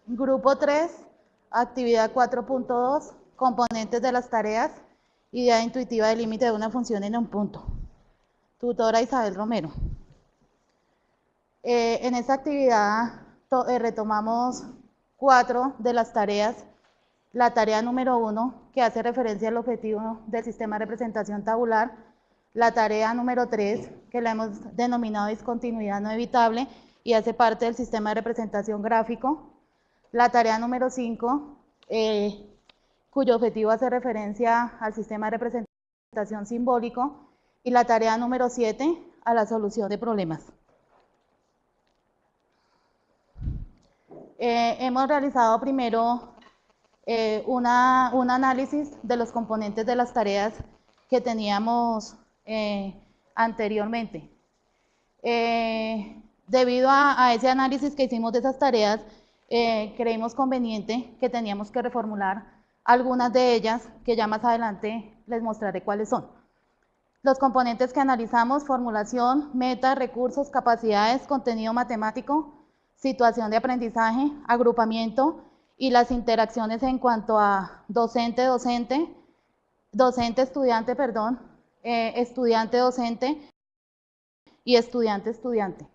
Grupo 3, actividad 4.2, componentes de las tareas, idea intuitiva del límite de una función en un punto. Tutora Isabel Romero. En esta actividad retomamos 4 de las tareas. La tarea número 1, que hace referencia al objetivo del sistema de representación tabular. La tarea número 3, que la hemos denominado discontinuidad no evitable y hace parte del sistema de representación gráfico. La tarea número 5, cuyo objetivo hace referencia al sistema de representación simbólico. Y la tarea número 7, a la solución de problemas. Hemos realizado primero un análisis de los componentes de las tareas que teníamos anteriormente. Debido a ese análisis que hicimos de esas tareas, creímos conveniente que teníamos que reformular algunas de ellas, que ya más adelante les mostraré cuáles son. Los componentes que analizamos: formulación, meta, recursos, capacidades, contenido matemático, situación de aprendizaje, agrupamiento y las interacciones en cuanto a docente-estudiante, estudiante-docente y estudiante-estudiante.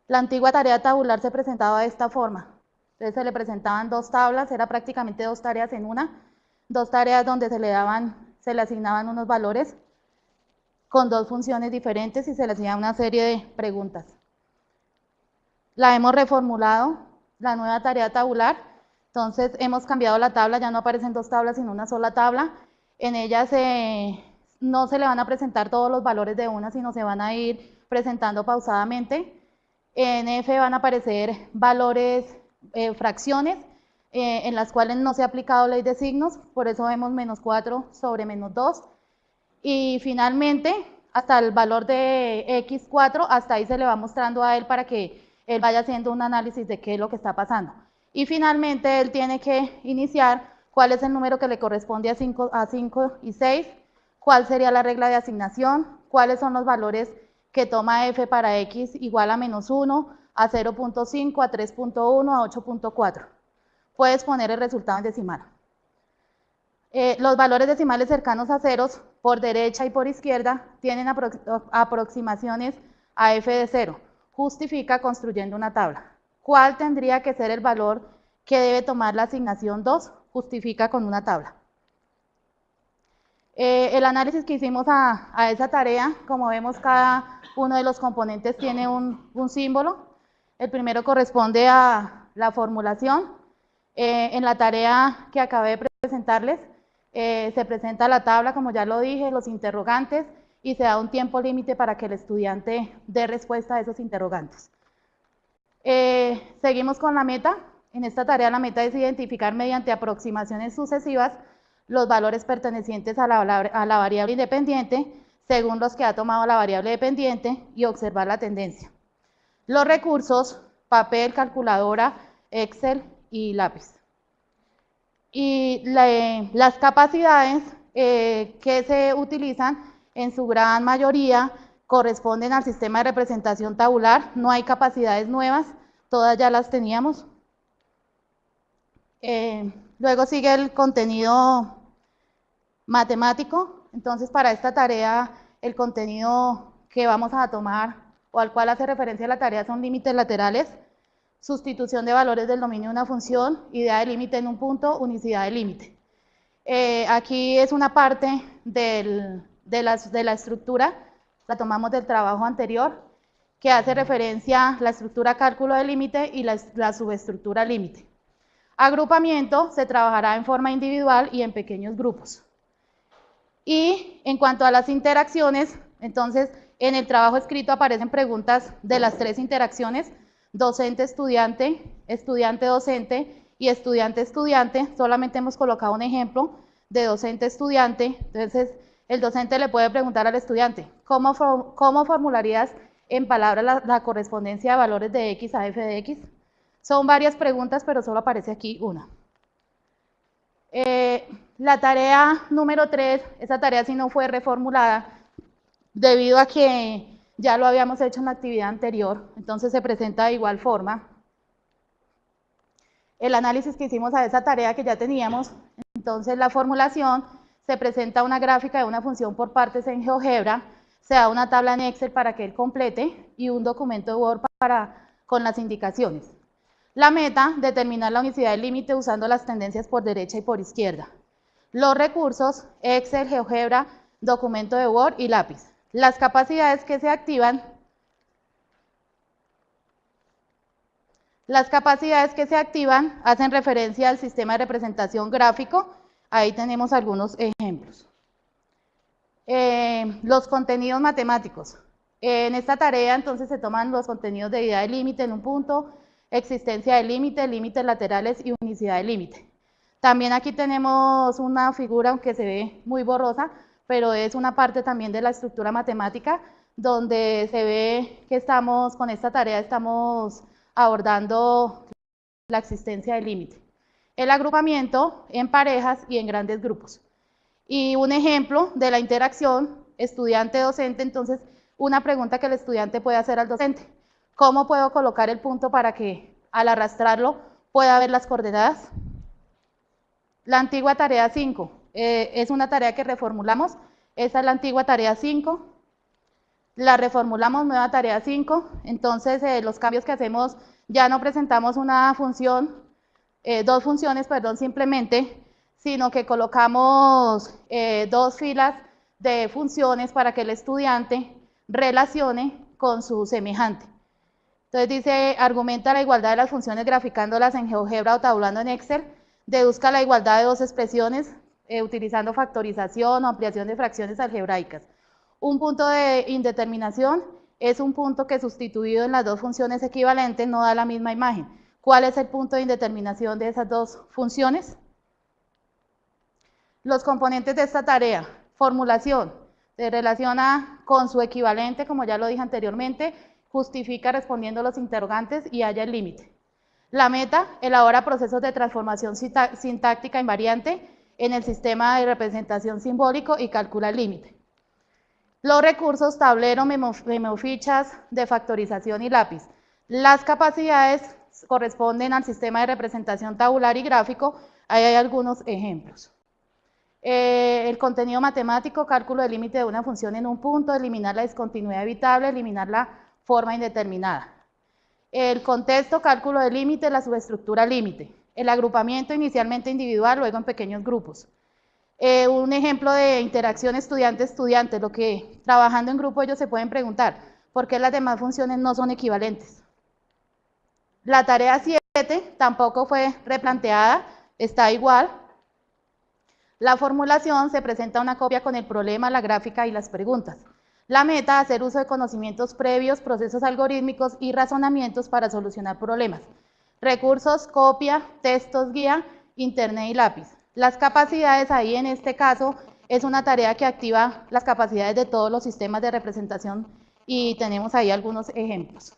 La antigua tarea tabular se presentaba de esta forma. Entonces se le presentaban 2 tablas, era prácticamente 2 tareas en una, 2 tareas donde se le asignaban unos valores con 2 funciones diferentes y se le hacía una serie de preguntas. La hemos reformulado, la nueva tarea tabular. Entonces hemos cambiado la tabla, ya no aparecen 2 tablas sino una sola tabla. En ella no se le van a presentar todos los valores de una, sino se van a ir presentando pausadamente. En F van a aparecer valores, fracciones, en las cuales no se ha aplicado ley de signos, por eso vemos -4 sobre -2. Y finalmente, hasta el valor de x4, hasta ahí se le va mostrando a él para que él vaya haciendo un análisis de qué es lo que está pasando. Y finalmente él tiene que iniciar cuál es el número que le corresponde a 5 y 6, cuál sería la regla de asignación, cuáles son los valores que toma f para x igual a -1, a 0.5, a 3.1, a 8.4. Puedes poner el resultado en decimal. Los valores decimales cercanos a ceros, por derecha y por izquierda, tienen aproximaciones a f de 0. Justifica construyendo una tabla. ¿Cuál tendría que ser el valor que debe tomar la asignación 2? Justifica con una tabla. El análisis que hicimos a esa tarea, como vemos, cada uno de los componentes tiene un símbolo. El primero corresponde a la formulación. En la tarea que acabé de presentarles, se presenta la tabla, como ya lo dije, los interrogantes, y se da un tiempo límite para que el estudiante dé respuesta a esos interrogantes. Seguimos con la meta. En esta tarea la meta es identificar mediante aproximaciones sucesivas los valores pertenecientes a la variable independiente según los que ha tomado la variable dependiente y observar la tendencia. Los recursos: papel, calculadora, Excel y lápiz. Y las capacidades que se utilizan en su gran mayoría corresponden al sistema de representación tabular. No hay capacidades nuevas, todas ya las teníamos. Luego sigue el contenido matemático. Entonces, para esta tarea, el contenido que vamos a tomar o al cual hace referencia la tarea son límites laterales, sustitución de valores del dominio de una función, idea de límite en un punto, unicidad de límite. Aquí es una parte de la estructura, la tomamos del trabajo anterior, que hace referencia a la estructura cálculo de límite y la subestructura límite. Agrupamiento se trabajará en forma individual y en pequeños grupos. Y en cuanto a las interacciones, entonces en el trabajo escrito aparecen preguntas de las 3 interacciones: docente-estudiante, estudiante-docente y estudiante-estudiante. Solamente hemos colocado un ejemplo de docente-estudiante. Entonces el docente le puede preguntar al estudiante: ¿cómo formularías en palabras la correspondencia de valores de x a f de x? Son varias preguntas, pero solo aparece aquí una. La tarea número 3, esa tarea sí no fue reformulada, debido a que ya lo habíamos hecho en la actividad anterior, entonces se presenta de igual forma. el análisis que hicimos a esa tarea que ya teníamos. Entonces la formulación, se presenta una gráfica de una función por partes en GeoGebra, se da una tabla en Excel para que él complete y un documento de Word con las indicaciones. La meta, determinar la unicidad del límite usando las tendencias por derecha y por izquierda. Los recursos, Excel, GeoGebra, documento de Word y lápiz. Las capacidades que se activan. Las capacidades que se activan hacen referencia al sistema de representación gráfico. Ahí tenemos algunos ejemplos. Los contenidos matemáticos. En esta tarea entonces se toman los contenidos de idea de límite en un punto, existencia del límite, límites laterales y unicidad del límite. También aquí tenemos una figura que se ve muy borrosa, pero es una parte también de la estructura matemática, donde se ve que con esta tarea estamos abordando la existencia del límite. El agrupamiento en parejas y en grandes grupos. Y un ejemplo de la interacción estudiante-docente, entonces una pregunta que el estudiante puede hacer al docente. ¿Cómo puedo colocar el punto para que al arrastrarlo pueda ver las coordenadas? La antigua tarea 5 es una tarea que reformulamos. Esa es la antigua tarea 5. La reformulamos, nueva tarea 5. Entonces los cambios que hacemos, ya no presentamos una función, dos funciones, perdón, simplemente, sino que colocamos dos filas de funciones para que el estudiante relacione con su semejante. Entonces dice, argumenta la igualdad de las funciones graficándolas en GeoGebra o tabulando en Excel, deduzca la igualdad de dos expresiones utilizando factorización o ampliación de fracciones algebraicas. Un punto de indeterminación es un punto que sustituido en las dos funciones equivalentes no da la misma imagen. ¿Cuál es el punto de indeterminación de esas dos funciones? Los componentes de esta tarea, formulación, se relaciona con su equivalente, como ya lo dije anteriormente, justifica respondiendo los interrogantes y halla el límite. La meta, elabora procesos de transformación sintáctica invariante en el sistema de representación simbólico y calcula el límite. Los recursos, tablero, memofichas de factorización y lápiz. Las capacidades corresponden al sistema de representación tabular y gráfico. Ahí hay algunos ejemplos. El contenido matemático, cálculo del límite de una función en un punto, eliminar la discontinuidad evitable, eliminar la forma indeterminada. El contexto, cálculo del límite, la subestructura límite. El agrupamiento inicialmente individual, luego en pequeños grupos. Un ejemplo de interacción estudiante-estudiante, lo que trabajando en grupo ellos se pueden preguntar, ¿por qué las demás funciones no son equivalentes? La tarea 7 tampoco fue replanteada, está igual. La formulación se presenta una copia con el problema, la gráfica y las preguntas. La meta, hacer uso de conocimientos previos, procesos algorítmicos y razonamientos para solucionar problemas. Recursos, copia, textos guía, internet y lápiz. Las capacidades, ahí en este caso, es una tarea que activa las capacidades de todos los sistemas de representación y tenemos ahí algunos ejemplos.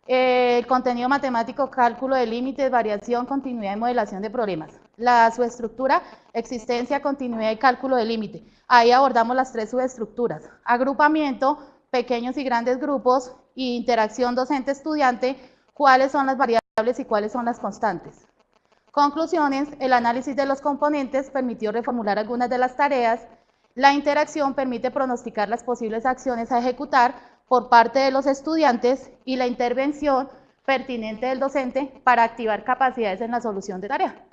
El contenido matemático, cálculo de límites, variación, continuidad y modelación de problemas. La subestructura, existencia, continuidad y cálculo de límite. Ahí abordamos las tres subestructuras. Agrupamiento, pequeños y grandes grupos, y interacción docente-estudiante, cuáles son las variables y cuáles son las constantes. Conclusiones, el análisis de los componentes permitió reformular algunas de las tareas. La interacción permite pronosticar las posibles acciones a ejecutar por parte de los estudiantes y la intervención pertinente del docente para activar capacidades en la solución de tarea.